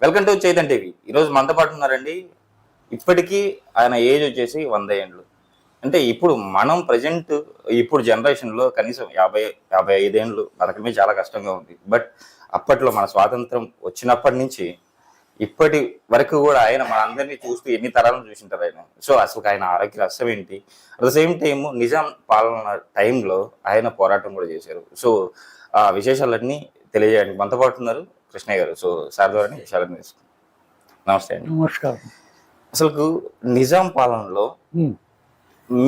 Welcome to Chaitan TV. ఈరోజు మనతో పాటు ఉన్నారండి. ఇప్పటికీ ఆయన ఏజ్ వచ్చేసి 100 ఏండ్లు. అంటే ఇప్పుడు మనం ప్రజెంట్ ఇప్పుడు జనరేషన్లో కనీసం 55 ఏండ్లు బతకడమే చాలా కష్టంగా ఉంది. బట్ అప్పట్లో మన స్వాతంత్రం వచ్చినప్పటి నుంచి ఇప్పటి వరకు కూడా ఆయన మన అందరినీ చూస్తూ ఎన్ని తరాలను చూసింటారు ఆయన. సో అసలు ఆయన ఆరోగ్య రహస్యం ఏంటి, at the same time Nizam పాలన టైంలో ఆయన పోరాటం కూడా చేశారు. సో ఆ విశేషాలన్నీ తెలియజేయడానికి మనతో పాటు ఉన్నారు కృష్ణయ్య గారు. సో సార్ ద్వారా విషయాలను తెలుసుకుంటాం. నమస్తే అండి. నమస్కారం. అసలు నిజాం పాలనలో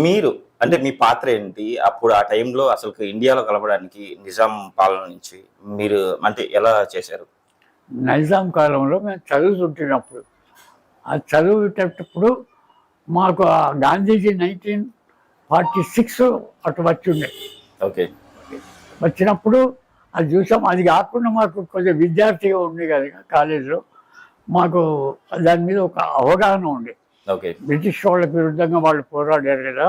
మీరు అంటే మీ పాత్ర ఏంటి, అప్పుడు ఆ టైంలో అసలు ఇండియాలో కలపడానికి నిజాం పాలన నుంచి మీరు అంటే ఎలా చేశారు? నైజాం కాలంలో మేము చదువుతుంటున్నప్పుడు ఆ చదువుటప్పుడు మాకు ఆ గాంధీజీ 1946 అటు వచ్చిండే. ఓకే. వచ్చినప్పుడు అది చూసాం. అది కాకుండా మాకు కొంచెం విద్యార్థిగా ఉంది కదా కాలేజీలో, మాకు దాని మీద ఒక అవగాహన ఉంది. ఓకే. బ్రిటిష్ వాళ్ళకి విరుద్ధంగా వాళ్ళు పోరాడారు కదా,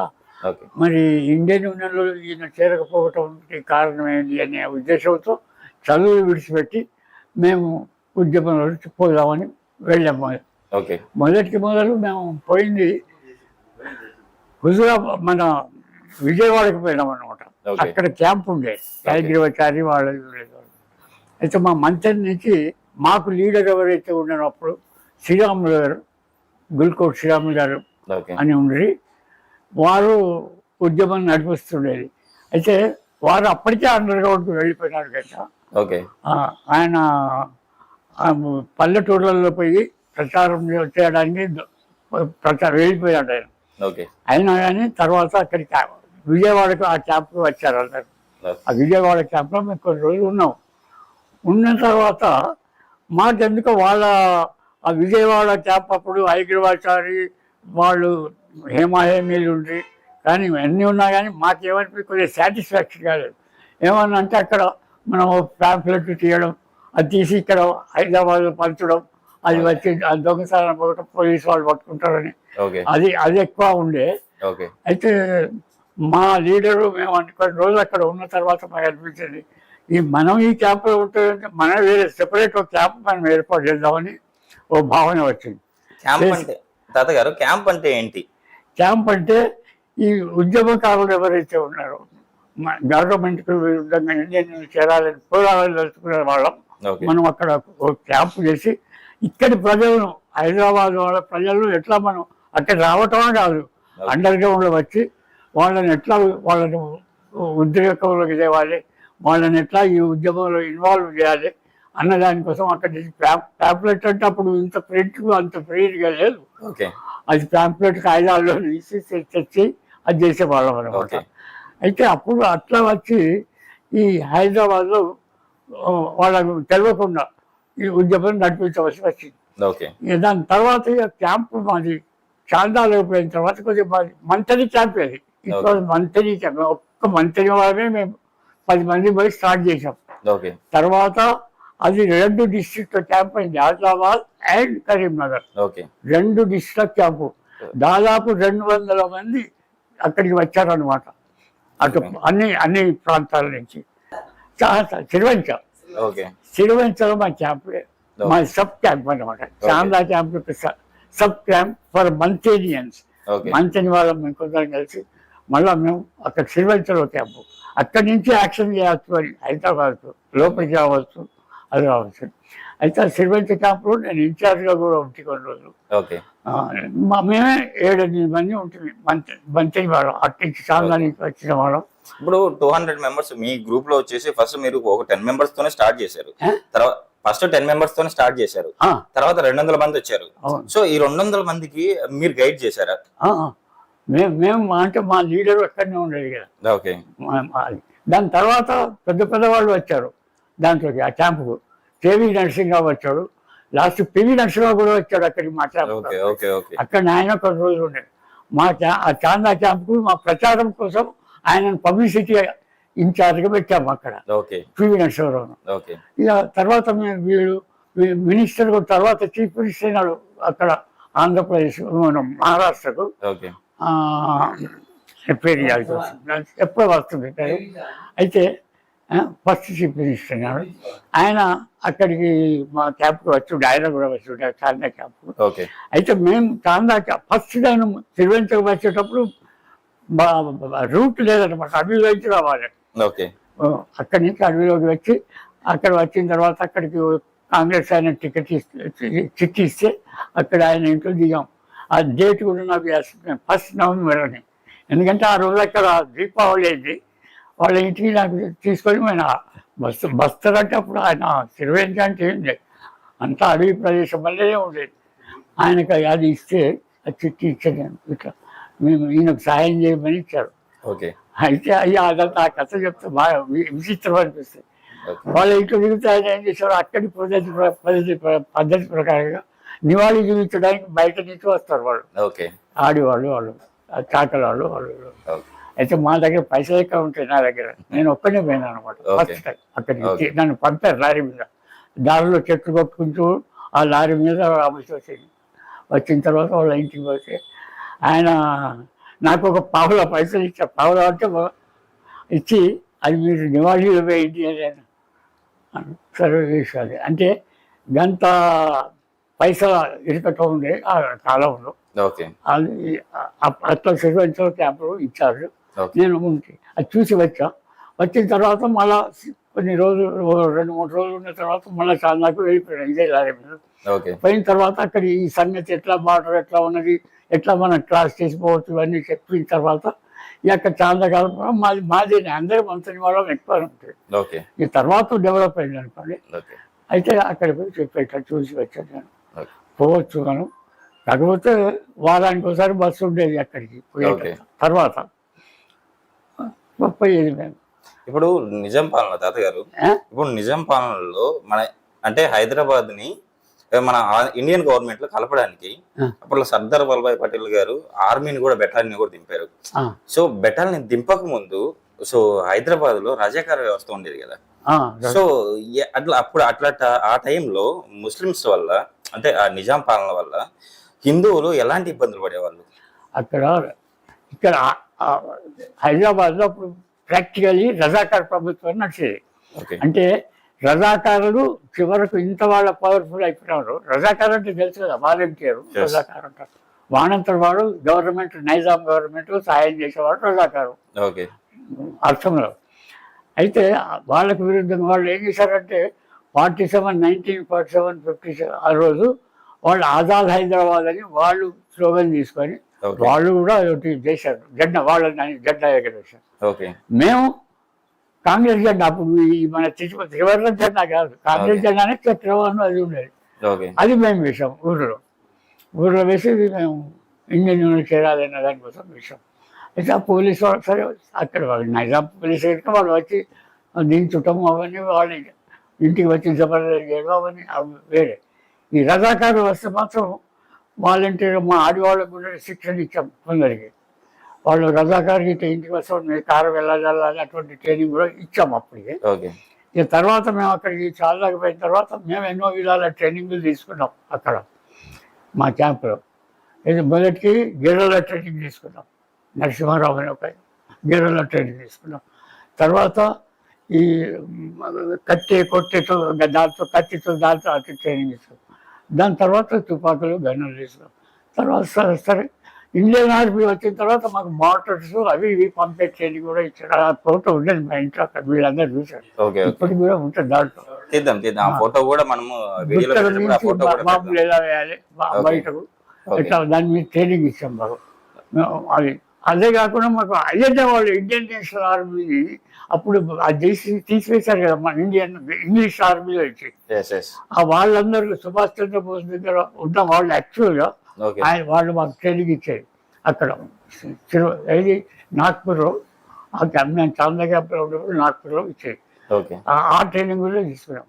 ఓకే. మరి ఇండియన్ యూనియన్లో ఈయన చేరకపోవటానికి కారణం ఏంటి అనే ఉద్దేశంతో చదువు విడిచిపెట్టి మేము ఉద్యమంలో పోదామని వెళ్ళాము. ఓకే. మొదలు మేము పోయింది మన విజయవాడకి పోయినాం అనమాట. అక్కడ క్యాంప్ ఉండే యాదగిరిచారి వాళ్ళు. అయితే మా మంత్రి నుంచి మాకు లీడర్ ఎవరైతే ఉన్నప్పుడు శ్రీరాములు గారు, గుల్కోట్ శ్రీరాములు గారు అని ఉండి వారు ఉద్యమం నడిపిస్తుండేది. అయితే వారు అప్పటికే అండర్ గ్రౌండ్కి వెళ్ళిపోయినారు కదా. ఓకే. ఆయన పల్లెటూర్లలో పోయి ప్రచారం చేయడానికి వెళ్ళిపోయాడు ఆయన. ఓకే. అయినా కానీ తర్వాత అక్కడికి విజయవాడకు ఆ క్యాంప్కి వచ్చారు అందరు. ఆ విజయవాడ క్యాంప్లో మేము కొన్ని రోజులు ఉన్నాం. ఉన్న తర్వాత మాకెందుకో వాళ్ళ ఆ విజయవాడ క్యాంప్ అప్పుడు ఐగ్రవాచారి వాళ్ళు హేమాహేమీలు ఉండి కానీ అన్నీ ఉన్నా కానీ మాకేమనిపి కొద్దిగా సాటిస్ఫాక్షన్ కాలేదు. ఏమన్నా అంటే అక్కడ మనం ప్యాంప్లెట్ తీయడం, అది తీసి ఇక్కడ హైదరాబాద్లో పంచడం, అది వచ్చి దొంగతనం పోవడం, పోలీసు వాళ్ళు పట్టుకుంటారని అది ఎక్కువ ఉండే. అయితే మా లీడరు మేము కొన్ని రోజులు అక్కడ ఉన్న తర్వాత మాకు అనిపించింది మనం ఈ క్యాంప్లో ఉంటుందంటే మనం వేరే సెపరేట్ ఒక క్యాంప్ మనం ఏర్పాటు చేద్దామని ఓ భావన వచ్చింది. తాతగారు క్యాంప్ అంటే ఏంటి? క్యాంప్ అంటే ఈ ఉద్యమకారులు ఎవరైతే ఉన్నారో గవర్నమెంట్కి విరుద్ధంగా ఇండియన్ చేరాలని పోరాడాలని తెలుసుకునే వాళ్ళం మనం అక్కడ ఒక క్యాంప్ చేసి ఇక్కడి ప్రజలను, హైదరాబాద్ వాళ్ళ ప్రజలను ఎట్లా మనం అక్కడ రావటమే కాదు, అండర్ గ్రౌండ్లో వచ్చి వాళ్ళని ఎట్లా వాళ్ళని ఉద్రేకంలోకి తేవాలి, వాళ్ళని ఎట్లా ఈ ఉద్యమంలో ఇన్వాల్వ్ చేయాలి అన్న దానికోసం అక్కడ ప్యాంప్లెట్ అంటే అప్పుడు ఇంత ప్రింట్ అంత ఫ్రీగా లేదు. అది ప్యాంప్లెట్ కాగితాల్లో తీసి తెచ్చి అది చేసేవాళ్ళం అనమాట. అయితే అప్పుడు అట్లా వచ్చి ఈ హైదరాబాద్లో వాళ్ళకు తెలియకుండా ఈ ఉద్యమం నడిపించవలసి వచ్చింది. దాని తర్వాత ఇక క్యాంపు మాది చాందాలో పోయిన తర్వాత కొద్దిగా మాది మంత్రి క్యాంప్. అది ఇప్పుడు మంత్రి క్యాంప్, ఒక్క మంత్రి వాళ్ళమే మేము 10 మంది పోయి స్టార్ట్ చేసాం. తర్వాత అది 2 డిస్ట్రిక్ట్ క్యాంప్ అయింది, Adilabad and Karimnagar. 2 district camp. దాదాపు 200 మంది అక్కడికి వచ్చారనమాట, అటు అన్ని ప్రాంతాల నుంచి. సిరివంచలో మా క్యాంప్, మా సబ్ క్యాంప్ అనమాట. Chanda camp sub camp for Manthenians. Mantheni వాళ్ళం మేము కొందరం కలిసి మళ్ళీ మేము అక్కడ సిరివంచలో క్యాంపు. అక్కడి నుంచి యాక్షన్ చేయవచ్చు అని హైదరాబాద్ లోపలికి రావచ్చు, అది రావచ్చు. అయితే సిరివంచ క్యాంప్లో నేను ఇన్ఛార్జ్గా కూడా ఉంటుంది కొన్ని రోజులు. మేమే 7-8 మంది ఉంటుంది మంత్రి వాళ్ళం, అట్టించి చాందా నుంచి వచ్చిన వాళ్ళం. ఇప్పుడు 200 మెంబర్స్ మీ గ్రూప్ లో వచ్చేసి ఫస్ట్ మీరు ఒక 10 మెంబర్స్ తోనే స్టార్ట్ చేశారు. తర్వాత ఫస్ట్ 10 మెంబర్స్ తోనే స్టార్ట్ చేశారు, తర్వాత 200 మంది వచ్చారు. సో ఈ 200 మందికి మీరు గైడ్ చేశారా? మేము అంటే మా లీడర్ ఎక్కడనే ఉండేది కదా. దాని తర్వాత పెద్ద వాళ్ళు వచ్చారు దాంట్లోకి, ఆ క్యాంపుకు. కేవీ నరసింహరావు వచ్చాడు, లాస్ట్ పివి నరసింహరావు కూడా వచ్చాడు అక్కడికి మాట్లాడుతున్నాడు. అక్కడ ఆయన కొన్ని రోజులు ఉండేది. ఆ చాందా క్యాంపుకు మా ప్రచారం కోసం ఆయన పబ్లిసిటీ ఇన్ఛార్జ్గా పెట్టాము అక్కడ పివి నరసింహరావు. ఇక తర్వాత వీళ్ళు మినిస్టర్ తర్వాత చీఫ్ మినిస్టర్ అయినాడు అక్కడ ఆంధ్రప్రదేశ్, మహారాష్ట్రకు. పేరు ఎప్పుడో వస్తుంది. అయితే ఫస్ట్ చీఫ్ మినిస్టర్ అన్నాడు ఆయన. అక్కడికి మా క్యాంప్కి వచ్చి ఆయన కూడా వచ్చి చాందా క్యాంప్. ఓకే. అయితే మేము చాందా ఫస్ట్ నేను తిరువెంతకు వచ్చేటప్పుడు రూట్ లేదన్నమాట, అడవిలోంచి రావాలి. ఓకే. అక్కడి నుంచి అడవిలోకి వచ్చి అక్కడ వచ్చిన తర్వాత అక్కడికి కాంగ్రెస్ ఆయన టికెట్ చిట్టి ఇస్తే అక్కడ ఆయన ఇంట్లో దిగాం. ఆ డేట్ కూడా నాకు 1 నవంబర్ అని, ఎందుకంటే ఆ రోజు అక్కడ దీపావళి అయింది. వాళ్ళ ఇంటికి నాకు తీసుకొని ఆయన బస్తరంటే అప్పుడు ఆయన తిరువెంత అంటే ఏం లేదు, అంతా అడవి ప్రదేశం వల్లనే ఉండేది. ఆయనకు అది ఇస్తే ఆ చిట్టి ఇచ్చాను, ఇట్లా మేము ఈయనకు సాయం చేయమని ఇచ్చారు. ఓకే. అయితే అయ్యా అదంతా ఆ కథ చెప్తే బాగా విచిత్రం అనిపిస్తుంది. వాళ్ళ ఇంట్లో దిగితే ఆయన ఏం చేశారు, అక్కడి పద్ధతి ప్రకారంగా నివాళి చూపించడానికి బయట నుంచి వస్తారు వాళ్ళు. ఓకే. ఆడివాళ్ళు వాళ్ళు, చాకల వాళ్ళు. అయితే మా దగ్గర పైసలు ఎక్కువ ఉంటాయి నా దగ్గర, నేను ఒక్కనే పోయినా అనమాట ఫస్ట్ టైం అక్కడికి. నన్ను పంపారు లారీ మీద, దారిలో చెట్లు కొట్టుకుంటూ ఆ లారీ మీద రావాల్సి వచ్చింది. వచ్చిన తర్వాత వాళ్ళ ఇంటికి పోతే ఆయన నాకు ఒక పావుల పైసలు ఇచ్చారు. పావుల అంటే ఇచ్చి అది మీరు నివాళీలో వేయండి అని సర్వే విషయాలు. అంటే గంత పైసలు ఇరుకటం ఉండే ఆ కాలంలో. అది అట్లా సిరివెంచల క్యాంపులో ఇచ్చారు. నేను ఉంటే అది చూసి వచ్చిన తర్వాత మళ్ళా కొన్ని రోజులు 2-3 రోజులు ఉన్న తర్వాత మళ్ళీ చాందాకు వెళ్ళిపోయాను ఇదే లారీ మీద. పోయిన తర్వాత అక్కడ ఈ సంగతి ఎట్లా బార్డర్ ఎట్లా ఉన్నది, ఎట్లా మనం క్రాస్ చేసిపోవచ్చు ఇవన్నీ చెప్పిన తర్వాత అక్కడ చాందా కలపడం మాది అందరూ మంత్రి వాళ్ళం ఎక్కువ ఉంటుంది. ఈ తర్వాత డెవలప్ అయింది అనుకోండి. అయితే అక్కడికి పోయి చెప్పేట చూసి వచ్చాను నేను. పోవచ్చు మనం, కాకపోతే వారానికి ఒకసారి బస్సు ఉండేది అక్కడికి పోయే తర్వాత పోయేది మేము. ఇప్పుడు నిజాం పాలన తాతగారు, ఇప్పుడు నిజాం పాలనలో మన అంటే హైదరాబాద్ ని మన ఇండియన్ గవర్నమెంట్ లో కలపడానికి అప్పుడు సర్దార్ వల్లభాయ్ పటేల్ గారు ఆర్మీని కూడా బెటాలియన్ కూడా దింపారు. సో బెటాలియన్ దింపక ముందు సో హైదరాబాద్ లో రజాకార వ్యవస్థ ఉండేది కదా. సో అట్లా అప్పుడు ఆ టైంలో ముస్లిమ్స్ వల్ల అంటే ఆ నిజాం పాలన వల్ల హిందువులు ఎలాంటి ఇబ్బందులు పడేవాళ్ళు ఇక్కడ హైదరాబాద్ లో అప్పుడు ప్రాక్టికలీ రజాకార్ ప్రభుత్వం నడిచేది. అంటే రజాకారులు చివరకు ఇంత వాళ్ళ పవర్ఫుల్ అయిపోయినారు. రజాకారు అంటే తెలుసు కదా, వాలంటీర్ రజాకారు అంటారు. వానంతటి వాడు గవర్నమెంట్, నైజాం గవర్నమెంట్ సహాయం చేసేవాడు రజాకారు అర్థంలో. అయితే వాళ్ళకు విరుద్ధంగా వాళ్ళు ఏం చేశారంటే 1947, 57 ఆ రోజు వాళ్ళు ఆజాద్ హైదరాబాద్ అని వాళ్ళు స్లోగన్ తీసుకొని వాళ్ళు కూడా చేశారు. జెండా వాళ్ళ జెండా ఎగరేశారు. మేము కాంగ్రెస్ జెండా, అప్పుడు మన త్రివర్ణ జెండా కాదు, కాంగ్రెస్ జెండానే చక్రవర్ణం అది ఉండేది. అది మేము వేసాం ఊళ్ళో వేసి మేము ఇండియన్ యూనియన్ చేరాలన్న దానికోసం వేసాం. అయితే ఆ పోలీసు వాళ్ళు సరే అక్కడ వాళ్ళు నైజాం పోలీసు వాళ్ళు వచ్చి దించటం అవన్నీ వాళ్ళు ఇంటికి వచ్చి జబర్దస్త్ చేయడం అవన్నీ వేరే. ఈ రజాకారు వస్తే మాత్రం వాలంటీర్ మా ఆడవాళ్ళకు కూడా శిక్షణ ఇచ్చాం కొందరికి. వాళ్ళు రజాకారుకి ఇంటికి వస్తాం, మీరు కారు వెళ్ళాలి అటువంటి ట్రైనింగ్ కూడా ఇచ్చాం అప్పటికి. ఇక తర్వాత మేము అక్కడికి చాలా పోయిన తర్వాత మేము ఎన్నో విధాల ట్రైనింగ్లు తీసుకున్నాం అక్కడ మా క్యాంపులో. ఇది మొదటికి గేరళ ట్రైనింగ్ తీసుకున్నాం, నరసింహారావు అని ఒక గేరళ ట్రైనింగ్ తీసుకున్నాం. తర్వాత ఈ కొట్టేతో దాంతో కత్తితో దాంతో అటు ట్రైనింగ్ తీసుకున్నాం. దాని తర్వాత తుపాకులు గన్నులు తీసుకున్నాం. తర్వాత సరే ఇండియన్ ఆర్మీ వచ్చిన తర్వాత మాకు మోటార్స్ అవి ఇవి పంపే ట్రైనింగ్ కూడా ఇచ్చారు. ఆ ఫోటో ఉండేది మా ఇంట్లో, అక్కడ వీళ్ళందరూ చూశారు. ఇప్పటికి కూడా ఉంటుంది దాంట్లో. బాంబులు ఎలా వేయాలి బయటకు ఎట్లా దాని మీద ట్రైనింగ్ ఇచ్చాం మాకు. అది అదే కాకుండా మాకు అయ్యే వాళ్ళు ఇండియన్ నేషనల్ ఆర్మీ అప్పుడు అది తీసివేశారు కదా మన ఇంగ్లీష్ ఆర్మీలో ఇచ్చి. ఆ వాళ్ళందరూ సుభాష్ చంద్రబోస్ దగ్గర ఉన్న వాళ్ళు యాక్చువల్గా వాళ్ళు మాకు ట్రైనింగ్ ఇచ్చేది అక్కడ ఏది నాగ్పూర్లో. మేము చాందా క్యాంప్లో ఉన్నప్పుడు నాగ్పూర్లో ఇచ్చేది. ఆ ట్రైనింగ్ కూడా తీసుకున్నాం.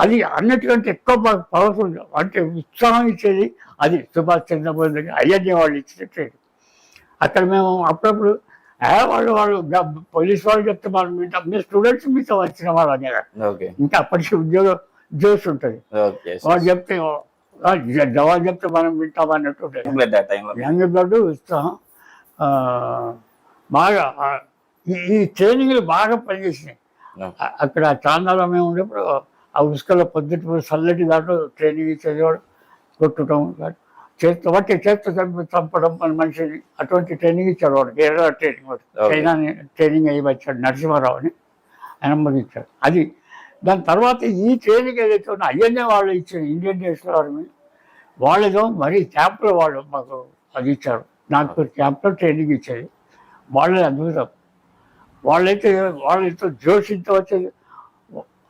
అది అన్నిటికంటే ఎక్కువ మాకు పవర్ఫుల్ అంటే ఉత్సాహం ఇచ్చేది అది సుభాష్ చంద్రబోస్ దగ్గర అయ్యే వాళ్ళు ఇచ్చిన ట్రైనింగ్. అక్కడ మేము అప్పుడప్పుడు వాళ్ళు పోలీస్ వాళ్ళు చెప్తే మనం వింటాం, మీరు స్టూడెంట్స్ మీతో వచ్చిన వాళ్ళు అనేది ఇంకా అప్పటికి ఉద్యోగం జోష్ ఉంటుంది. వాళ్ళు చెప్తే జవాబు చెప్తే మనం వింటాం అన్నట్టు ఉంటుంది. యంగ్ బ్లడ్ ఉత్సాహం బాగా ఈ ట్రైనింగ్లు బాగా పనిచేసినాయి. అక్కడ చాందాలో మేము ఉండేప్పుడు ఆ ఉసుకలో పొద్దుటి చల్లటి దాంట్లో ట్రైనింగ్ ఇచ్చేవాడు, కొట్టడం చేతితో బట్టి చేతితో చంపడం మన మనిషిని, అటువంటి ట్రైనింగ్ ఇచ్చాడు వాడు. కేరళ ట్రైనింగ్ వాడు, చైనా ట్రైనింగ్ అయ్యి వచ్చాడు నరసింహారావు అని ఆయన ఇచ్చాడు. అది దాని తర్వాత ఈ ట్రైనింగ్ ఏదైతే ఉన్నా అవన్నీ వాళ్ళు ఇచ్చారు. ఇండియన్ నేషనల్ ఆర్మీ వాళ్ళేదో మరీ క్యాంప్లో వాళ్ళు మాకు అది ఇచ్చారు. నాగ్పూర్ క్యాంప్లో ట్రైనింగ్ ఇచ్చేది వాళ్ళే అద్భుతం. వాళ్ళతో జోషితో వచ్చేది.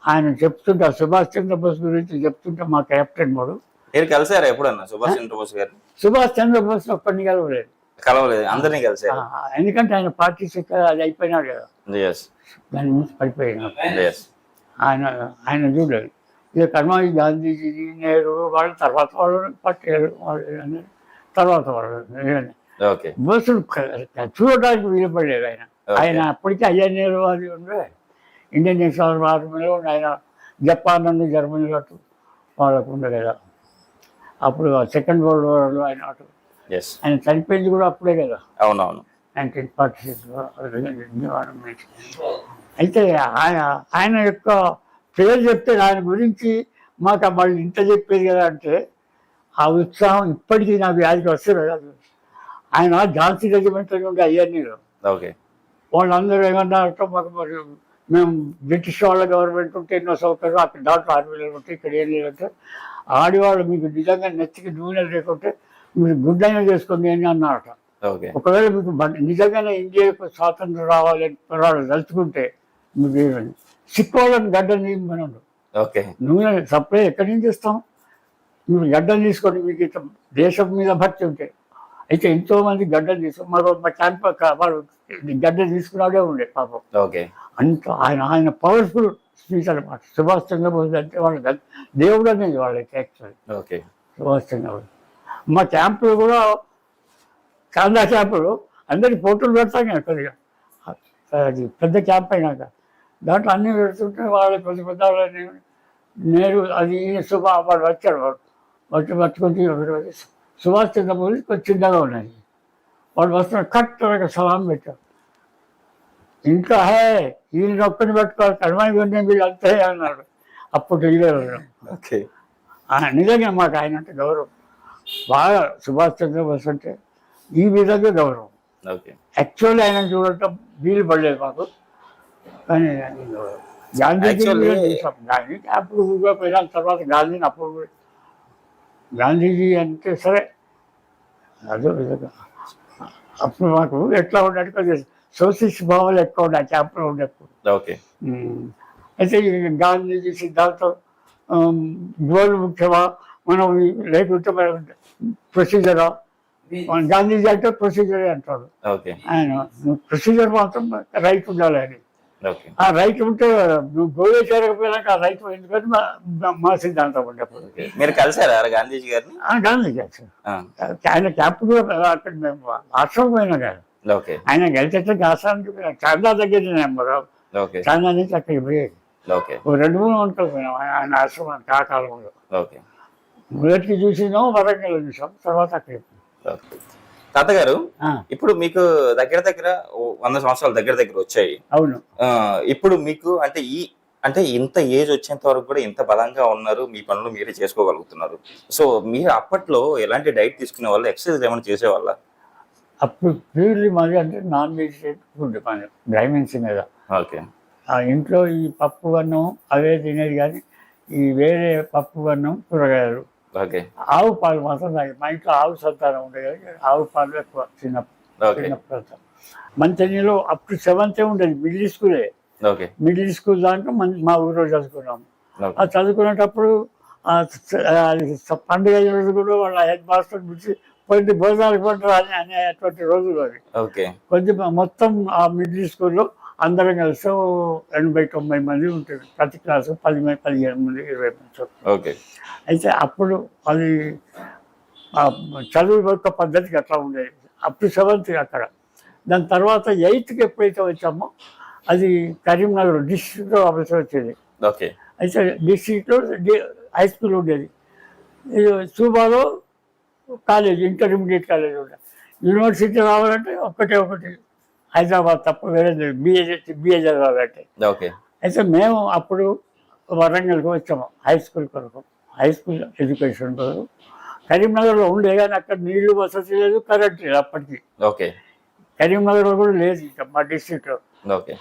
ఆయన చెప్తుంటే సుభాష్ చంద్రబోస్ గురించి చెప్తుంటే మా కెప్టెన్ వాడు. మీరు కలిసారా ఎప్పుడన్నా సుభాష్ చంద్రబోస్ గారు? సుభాష్ చంద్రబోస్ ఒక్కడిని కలవలేదు, అందరినీ కలిసారు. ఎందుకంటే ఆయన పార్టీ అది అయిపోయినాడు కదా, దాని నుంచి పడిపోయినాడు. ఆయన చూడలేదు. ఇక కర్మాయి గాంధీజీ, నెహ్రూ వాళ్ళ తర్వాత వాళ్ళు పట్టేరు, వాళ్ళు తర్వాత వాళ్ళు బోసుడు చూడడానికి వీలుపడలేదు. ఆయన అప్పటికే ఐఎన్ఏలో అది ఉండే, ఇండియన్ నేషనల్ ఆర్మీలో ఉండే. ఆయన జపాన్ నుండి జర్మనీ అటు వాళ్ళకు ఉండే కదా. అప్పుడు సెకండ్ వరల్డ్ వార్లో ఆయన అటు ఆయన చనిపోయింది కూడా అప్పుడే కదా, అవునవును, 1946. అయితే ఆయన యొక్క పేరు చెప్తే ఆయన గురించి మాకు వాళ్ళు ఇంత చెప్పేది కదా అంటే ఆ ఉత్సాహం ఇప్పటికీ నాకు వ్యాధికి వస్తుంది కాదు. ఆయన ఝాన్సీ రెజిమెంట్ నుండి ఐఎన్ఏలో వాళ్ళందరూ ఏమన్నారంటే మాకు మరి మేము బ్రిటిష్ వాళ్ళ గవర్నమెంట్ ఉంటే ఎన్నో సౌకర్యం, అక్కడ దాంట్లో ఆర్మీలో ఉంటే ఇక్కడ ఏం లేదంటే ఆడవాళ్ళు మీకు నిజంగా నెత్తికి నూనె లేకుంటే మీరు గుడ్డైనా చేసుకోండి అని అన్నారట. ఒకవేళ మీకు నిజంగానే ఇండియాకు స్వాతంత్రం రావాలని పోరాడు తలుచుకుంటే మీకు సిక్కోళ్ళని గడ్డని తీయమనండు. నూనె సప్లై ఎక్కడి నుంచి ఇస్తాం, మీరు గడ్డలు తీసుకోండి మీకు దేశం మీద భక్తి ఉంటే. అయితే ఎంతోమంది గడ్డలు తీసుకుని మా క్యాంప్ వాళ్ళు గడ్డలు తీసుకున్నాడే ఉండే పాపం. అంత ఆయన పవర్ఫుల్ స్పీచ్ అనమాట. సుభాష్ చంద్రబోస్ అంటే వాళ్ళ దేవుడు అనేది వాళ్ళకి యాక్చువల్లీ సుభాష్ చంద్రబోస్. మా క్యాంపులో కూడా కాందా క్యాంపులో అందరికి ఫోటోలు పెడతాం కదా కొద్దిగా, అది పెద్ద క్యాంప్ అయినాక దాంట్లో అన్నీ పెడుతుంటే వాళ్ళ పెద్ద నేరు అది వాడు వచ్చాడు. వాడు పట్టుకొని సుభాష్ చంద్రబోస్ కొంచెం చిన్నగా ఉన్నాయి. వాడు వస్తున్నాడు, కరెక్ట్గా సలాం పెట్టాడు. ఇంకా ఈయన ఒక్కడిని పెట్టుకోవాలి, కర్మాయి వీళ్ళు అంతే అన్నాడు. అప్పుడు నిజంగా మాకు ఆయన అంటే గౌరవం బాగా. సుభాష్ చంద్రబోస్ అంటే ఈ విధంగా గౌరవం. యాక్చువల్లీ ఆయన చూడటం వీలు పడలేదు మాకు, కానీ గాంధీజీ గాంధీ అప్పుడు పోయిన తర్వాత గాంధీని అప్పుడు గాంధీజీ అంటే సరే అదో విధంగా అప్పుడు మాకు ఎట్లా ఉన్నట్టు కొద్దిగా సోషలిస్ట్ భావాలు ఎక్కువ ఉన్నాయి క్యాంపులో ఉండేప్పుడు. అయితే గాంధీజీ సిద్ధాంతం గోల్ ముఖ్యమా మనం లేకుంటే ప్రొసీజరా, గాంధీజీ అంటే ప్రొసీజరే అంటాడు ఆయన. ప్రొసీజర్ మాత్రం రైట్ ఉండాలి అని. ఆ రైట్ ఉంటే నువ్వు గోవే చేరకపోయినాక ఆ రైట్ ఎందుకంటే మా సిద్ధాంతం ఉండేప్పుడు. మీరు కలిసారా గాంధీజీ గారిని? గాంధీజీ సార్ ఆయన క్యాంప్ కూడా అక్కడ మేము ఆశ్రమం పోయినా కదా. ఆయన గెలిచే ఆశ్రమానికి చాందా దగ్గర చాందా నుంచి అక్కడికి పోయేది. 2-3 వంటలు పోయినాం ఆయన ఆశ్రమానికి ఆ కాలంలో. మొదటికి చూసినాం, వరంగల్ చూసాం, తర్వాత అక్కడికి. తాతగారు ఇప్పుడు మీకు దగ్గర 100 సంవత్సరాలు దగ్గర వచ్చాయి. అవును. ఇప్పుడు మీకు అంటే ఇంత ఏజ్ వచ్చేంత వరకు కూడా ఇంత బలంగా ఉన్నారు, మీ పనులు మీరే చేసుకోగలుగుతున్నారు. సో మీరు అప్పట్లో ఎలాంటి డైట్ తీసుకునే వాళ్ళు, ఎక్సర్సైజ్ ఏమైనా చేసేవాళ్ళ? అప్పుడు ప్యూర్లీ మాది అంటే నాన్ వెజిటేరియన్ ఫుడ్ పని, బ్రాహ్మిన్స్ మీద. ఆ ఇంట్లో ఈ పప్పు అన్నం అవే తినేది, కానీ ఈ వేరే పప్పు అన్నం కూరగాయలు. ఆవు పాలు మాత్రం తాగేది. మా ఇంట్లో ఆవు సంతానం ఉండేది, ఆవు పాలు ఎక్కువ చిన్నప్పుడు. మంచినీళ్ళు అప్ టు 7th ఉండేది, మిడిల్ స్కూలే. మిడిల్ స్కూల్ దాంట్లో మా ఊరిలో చదువుకున్నాము. ఆ చదువుకునేటప్పుడు పండుగ రోజు కూడా వాళ్ళ హెడ్ మాస్టర్ పిలిచి కొన్ని భోజనాలకు పంటారు అనేటువంటి రోజులు అవి. కొంచెం మొత్తం ఆ మిడిల్ స్కూల్లో అందరం కలిసి 80-90 మంది ఉంటుంది. ప్రతి క్లాసు 10-15 మంది 20 మంది. అయితే అప్పుడు అది చదువు యొక్క పద్ధతికి అట్లా ఉండేది. అప్ టు 7th అక్కడ. దాని తర్వాత 8th ఎప్పుడైతే వచ్చామో అది కరీంనగర్ డిస్ట్రిక్ట్లో ఆఫీసర్ వచ్చేది. అయితే డిస్ట్రిక్ట్లో హై స్కూల్ ఉండేది. సూబాలో కాలేజ్, ఇంటర్మీడియట్ కాలేజ్ ఉండేది. యూనివర్సిటీ రావాలంటే ఒకటి హైదరాబాద్ తప్ప వేరే బిఏ చదవాలంటే. అయితే మేము అప్పుడు వరంగల్కి వచ్చాము హై స్కూల్ కొరకు, హై స్కూల్ ఎడ్యుకేషన్ కొరకు. కరీంనగర్లో ఉండే కానీ అక్కడ నీళ్లు వసతి లేదు, కరెంట్ లేదు అప్పటికి. ఓకే. కరీంనగర్లో కూడా లేదు ఇంకా మా డిస్ట్రిక్ట్లో. ఓకే.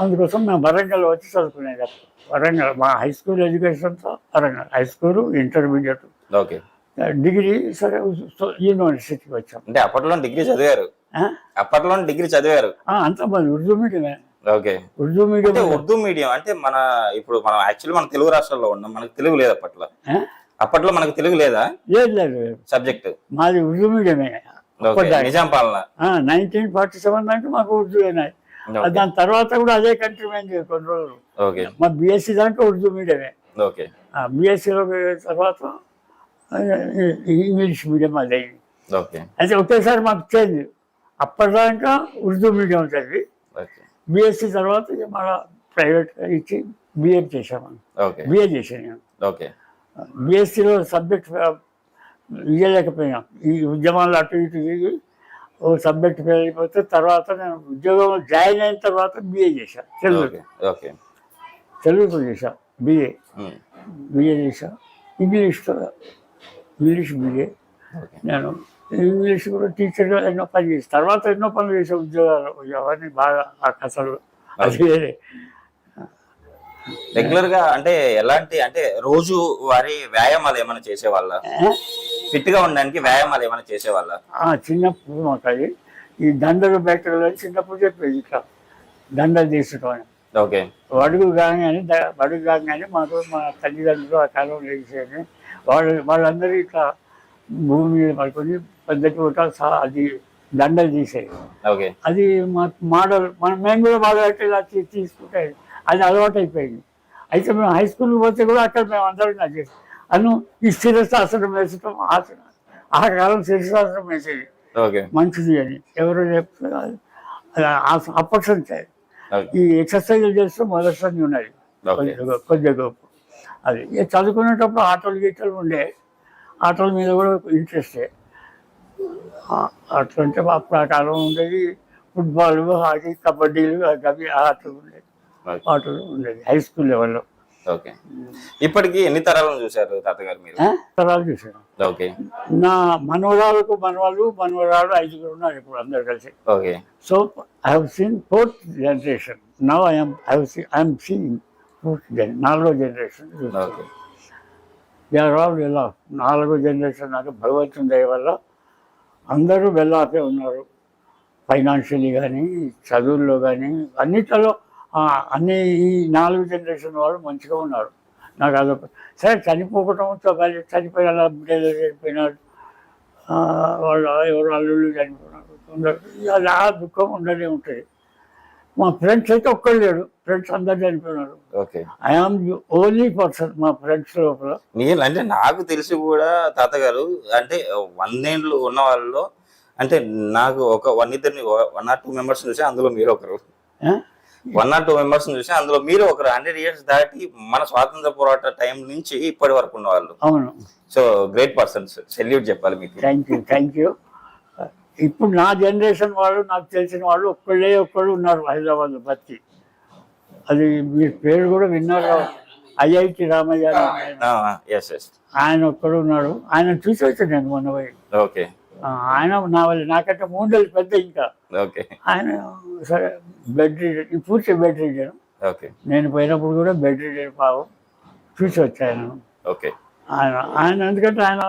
అందుకోసం మేము వరంగల్ వచ్చి చదువుకునేది అప్పుడు. వరంగల్ మా హై స్కూల్ ఎడ్యుకేషన్తో Warangal high school, intermediate, okay. Degree సరే యూనివర్సిటీకి వచ్చాం. అంటే అప్పట్లో డిగ్రీ చదివారు? అప్పట్లో డిగ్రీ చదివారు. అంతా మాది ఉర్దూ మీడియమే. Okay. Urdu medium. Urdu medium అంటే ఇప్పుడు మనం యాక్చువల్లీ మన తెలుగు రాష్ట్రాల్లో ఉన్నాం, మనకు తెలుగు లేదు అప్పట్లో. అప్పట్లో మనకు తెలుగు లేదా? లేదు సబ్జెక్ట్ మాది ఉర్దూ మీడియమే. నిజాం పాలన 1947 దాకా మాకు ఉర్దూ అయినాయి. దాని తర్వాత కూడా అదే కంటిన్యూ కొన్ని రోజులు. ఓకే. మా బిఎస్సి దాకా ఉర్దూ మీడియమే. ఓకే. బిఎస్సిలో తర్వాత ఇంగ్లీష్ మీడియం అది అయింది. ఓకే. అయితే ఒకేసారి మాకు చేంజ్. అప్పటిదాకా ఉర్దూ మీడియం చదివి బిఎస్సి తర్వాత మళ్ళీ ప్రైవేట్గా ఇచ్చి బిఏ చేశాము. బిఏ చేశాను నేను. ఓకే. బిఎస్సిలో సబ్జెక్ట్ ఇవ్వలేకపోయినాం. ఈ ఉద్యమాలు అటు ఇటు తిరిగి ఓ సబ్జెక్ట్ ఫెయిల్ అయిపోతే తర్వాత నేను ఉద్యోగంలో జాయిన్ అయిన తర్వాత బిఏ చేశాను. తెలుగుతో చేశాను బిఏ చేశాను. English BA. నేను ఇంగ్లీష్ కూడా టీచర్గా ఎన్నో పని చేసి తర్వాత ఎన్నో పనులు చేసే ఉద్యోగాలు అవన్నీ బాగా ఆ కథలు అది వేరే. రెగ్యులర్ గా అంటే ఎలాంటి అంటే రోజు వారి వ్యాయామాలు ఏమైనా చేసేవాళ్ళ? ఫిట్ గా ఉండడానికి వ్యాయామాలు ఏమైనా చేసేవాళ్ళ? చిన్నప్పుడు మాకు అది ఈ దండలు బెట్టలు అని చిన్నప్పుడు చెప్పేది, ఇట్లా దండలు తీసుకోవడం. ఓకే. బడుగు కాగానే మాకు మా తల్లిదండ్రులు ఆ కాలం లేచేది. వాళ్ళందరూ ఇట్లా భూమి మీద పడుకొని పెద్ద అది దండలు తీసేది. అది మాకు మోడల్ మేము కూడా బాగా ఇలా తీసుకుంటే అది అలవాటు అయిపోయింది. అయితే మేము హై స్కూల్కి పోతే కూడా అక్కడ మేము అందరం చేసి అను ఈ శిరశాస్త్రం వేసటం ఆ కాలం శిరశాస్త్రం వేసేది మంచిది అని ఎవరో చెప్తారు. అప్పటి ఈ ఎక్సర్సైజులు చేస్తూ మొదటి ఉన్నది కొద్దిగా గొప్ప. అది చదువుకునేటప్పుడు ఆటలు గీటలు ఉండే, ఆటల మీద కూడా ఇంట్రెస్టే. అట్లా అంటే అప్పుడు ఆ కాలం ఉండేది ఫుట్బాల్, హాకీ, కబడ్డీలు అవి ఆటలు ఉండేది హై స్కూల్ లెవెల్లో. ఓకే. ఇప్పటికి ఎన్ని తరాలను చూశారు తాతగారు మీరు? తరాలు చూశాను. ఓకే. నా మనవరాలు 5 ఉన్నారు ఇప్పుడు అందరు కలిసి. Okay. So I have seen 4th generation. Now I am seeing 4th generation, 4వ generation. Okay. They are all well off. 4వ జనరేషన్ నాకు భగవంతుని దయ వల్ల అందరూ వెల్ ఆఫే ఉన్నారు. ఫైనాన్షియలీ కానీ, చదువుల్లో కానీ, అన్నిట్లలో అన్ని ఈ 4వ జనరేషన్ వాళ్ళు మంచిగా ఉన్నారు. నాకు అదొక సరే చనిపోయిన బిడ్డలు చనిపోయినాడు, వాళ్ళు ఎవరు అల్లుళ్ళు చనిపోయినారు, అది ఆ దుఃఖం ఉండనే ఉంటుంది. మా ఫ్రెండ్స్ అయితే ఒక్కడు లేడు, ఫ్రెండ్స్ అందరు చనిపోయినారు. ఐ ఆమ్ ఓన్లీ పర్సన్ మా ఫ్రెండ్స్ లోపల. నేను అంటే నాకు తెలిసి కూడా తాతగారు అంటే 100 ఏళ్ళు ఉన్న వాళ్ళలో అంటే నాకు ఒక 1 or 2 మెంబర్స్ చూసి అందులో మీరు ఒకరు. 1 or 2 మెంబర్స్ చూసి అందులో మీరు ఒకరు. 100 years దాటి మన స్వాతంత్ర పోరాట టైం నుంచి ఇప్పటి వరకు ఉన్న వాళ్ళు. అవును. సో గ్రేట్ పర్సన్స్, సెల్యూట్ చెప్పాలి మీకు. Thank you. ఇప్పుడు నా జనరేషన్ వాళ్ళు, నాకు తెలిసిన వాళ్ళు ఒక్కళ్ళు ఉన్నారు హైదరాబాద్లో బతికి. అది మీ పేరు కూడా విన్నారు, ఐఐటి రామయ్య. ఆయన ఒక్కడు ఉన్నాడు. ఆయన చూసి వచ్చాను నేను మొన్న పోయి. ఓకే. ఆయన నాకంటే 3 ఏళ్ళు పెద్ద. ఇంకా ఆయన సరే బెడ్ రీడర్, పూర్తి బెడ్ రీడర్. నేను పోయినప్పుడు కూడా బెడ్ రీడర్ పాపం చూసి వచ్చాను. ఆయన ఎందుకంటే ఆయన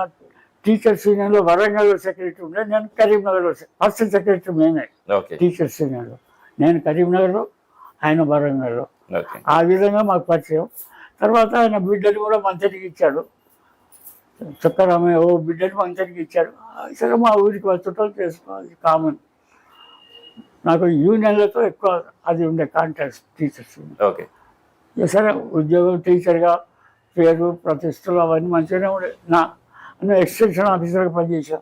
టీచర్స్ యూనియన్లో వరంగల్లో సెక్రటరీ ఉండే, నేను కరీంనగర్లో ఫస్ట్ సెక్రటరీ మేమే టీచర్స్ యూనియన్లో. నేను కరీంనగర్లో, ఆయన వరంగల్లో. ఆ విధంగా మాకు పరిచయం. తర్వాత ఆయన బిడ్డలు కూడా మంత్రికి ఇచ్చాడు, చుక్కరామయ్య బిడ్డలు మంత్రికి ఇచ్చాడు. సరే మా ఊరికి చుట్టాలు చేసుకోవాలి కామన్. నాకు యూనియన్లతో ఎక్కువ అది ఉండే కాంటాక్ట్స్ టీచర్స్. సరే ఉద్యోగం టీచర్గా పేరు ప్రతిష్టలు అవన్నీ మంచిగానే ఉండే. నేను ఎక్స్టెన్షన్ ఆఫీసర్గా పనిచేసా.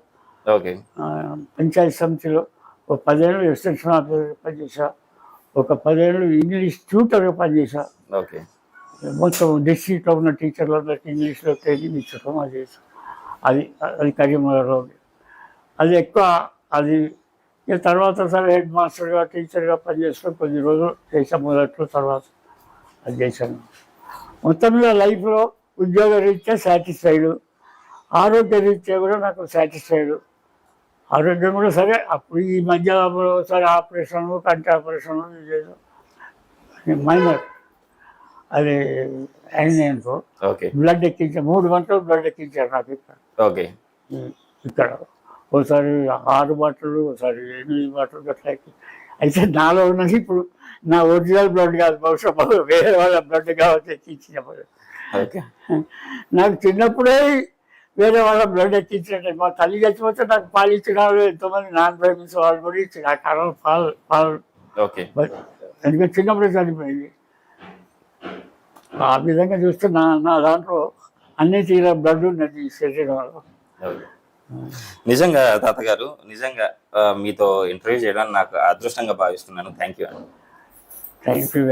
పంచాయతీ సమితిలో ఒక 10 ఏళ్ళు ఎక్స్టెన్షన్ ఆఫీసర్గా పనిచేసా. ఒక 10 ఏళ్ళు ఇంగ్లీష్ ట్యూటర్గా పనిచేసా. మొత్తం డిస్ట్రిక్ట్లో ఉన్న టీచర్లందరికీ ఇంగ్లీష్లో ట్రైనింగ్ ఇచ్చడం అది చేసాం. అది కరీంనగర్లో. అది ఎక్కువ అది తర్వాత సరే హెడ్ మాస్టర్గా టీచర్గా పనిచేస్తాం. కొద్ది రోజులు చేసాం మొదట్లో. తర్వాత అది చేశాను. మొత్తం మీద లైఫ్లో ఉద్యోగ రీత్యా సాటిస్ఫైడ్, ఆరోగ్య రీత్యా కూడా నాకు సాటిస్ఫైడ్. ఆరోగ్యం కూడా సరే, అప్పుడు ఈ మధ్య ఒకసారి ఆపరేషన్, కంటి ఆపరేషన్ ఇదేదో మైనర్ అది అయింది అనుకో. ఓకే బ్లడ్ ఎక్కించారు, 3 గంటలు బ్లడ్ ఎక్కించారు నాకు ఓకే ఇక్కడ. ఒకసారి 6 బాటలు, ఒకసారి 8 బాటలు గట్లా ఎక్కి. అయితే నాలో ఉన్నది ఇప్పుడు నా ఒరిజినల్ బ్లడ్ కాదు, బహుశా వేరే వాళ్ళ బ్లడ్ కావచ్చు ఎక్కించినప్పుడు. ఓకే నాకు చిన్నప్పుడే వేరే వాళ్ళ బ్లడ్ ఎక్కించినట్టు. మా తల్లి చచ్చిపోతే నాకు పాలు ఇచ్చిన వాళ్ళు ఎంతోమంది నాన్ బ్రాహ్మిన్స్ వాళ్ళు కూడా ఇచ్చిన ఆ కాలంలో పాలు ఓకే ఎందుకంటే చిన్నప్పుడే చనిపోయింది. ఆ విధంగా చూస్తే నా దాంట్లో అన్ని తీర బ్లడ్ ఉన్నది ఈ శరీరంలో. నిజంగా తాతగారు, నిజంగా మీతో ఇంటర్వ్యూ చేయడానికి నాకు అదృష్టంగా భావిస్తున్నాను. Thank you. Thank you.